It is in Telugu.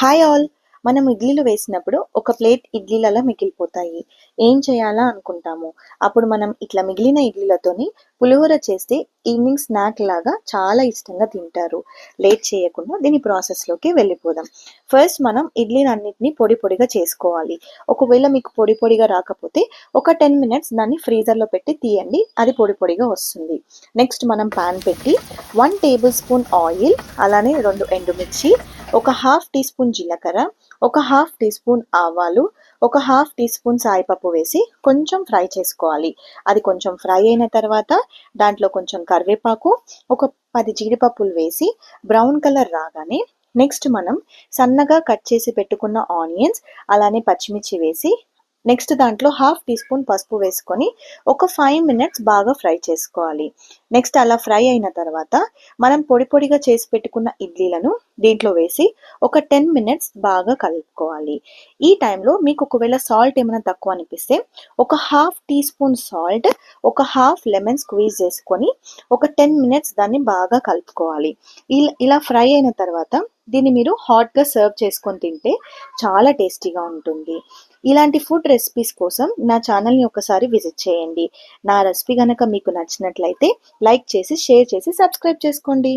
Hi all. మనం ఇడ్లీలు వేసినప్పుడు ఒక ప్లేట్ ఇడ్లీలు అలా మిగిలిపోతాయి. ఏం చేయాలా అనుకుంటాము. అప్పుడు మనం ఇట్లా మిగిలిన ఇడ్లీలతోని పులిహోర చేస్తే ఈవినింగ్ స్నాక్ లాగా చాలా ఇష్టంగా తింటారు. లేట్ చేయకుండా దీని ప్రాసెస్లోకి వెళ్ళిపోదాం. ఫస్ట్ మనం ఇడ్లీలన్నిటిని పొడి పొడిగా చేసుకోవాలి. ఒకవేళ మీకు పొడి పొడిగా రాకపోతే ఒక 10 మినిట్స్ దాన్ని ఫ్రీజర్లో పెట్టి తీయండి, అది పొడి పొడిగా వస్తుంది. నెక్స్ట్ మనం పాన్ పెట్టి 1 టేబుల్ స్పూన్ ఆయిల్, అలానే 2 ఎండుమిర్చి, ఒక హాఫ్ టీ స్పూన్ జీలకర్ర, ఒక హాఫ్ టీ స్పూన్ ఆవాలు, ఒక హాఫ్ టీ స్పూన్ సాయిపప్పు వేసి కొంచెం ఫ్రై చేసుకోవాలి. అది కొంచెం ఫ్రై అయిన తర్వాత దాంట్లో కొంచెం కరివేపాకు, ఒక 10 జీడిపప్పులు వేసి బ్రౌన్ కలర్ రాగానే నెక్స్ట్ మనం సన్నగా కట్ చేసి పెట్టుకున్న ఆనియన్స్, అలానే పచ్చిమిర్చి వేసి నెక్స్ట్ దాంట్లో హాఫ్ టీ స్పూన్ పసుపు వేసుకొని ఒక 5 మినిట్స్ బాగా ఫ్రై చేసుకోవాలి. నెక్స్ట్ అలా ఫ్రై అయిన తర్వాత మనం పొడి పొడిగా చేసి పెట్టుకున్న ఇడ్లీలను దీంట్లో వేసి ఒక 10 మినిట్స్ బాగా కలుపుకోవాలి. ఈ టైంలో మీకు ఒకవేళ సాల్ట్ ఏమైనా తక్కువ అనిపిస్తే ఒక హాఫ్ టీ స్పూన్ సాల్ట్, ఒక హాఫ్ లెమన్ స్క్వీజ్ చేసుకొని ఒక 10 మినిట్స్ దాన్ని బాగా కలుపుకోవాలి. ఇలా ఫ్రై అయిన తర్వాత దీన్ని మీరు హాట్గా సర్వ్ చేసుకొని తింటే చాలా టేస్టీగా ఉంటుంది. ఇలాంటి ఫుడ్ రెసిపీస్ కోసం నా ఛానల్ని ఒకసారి విజిట్ చేయండి. నా రెసిపీ కనుక మీకు నచ్చినట్లయితే లైక్ చేసి, షేర్ చేసి, సబ్స్క్రైబ్ చేసుకోండి.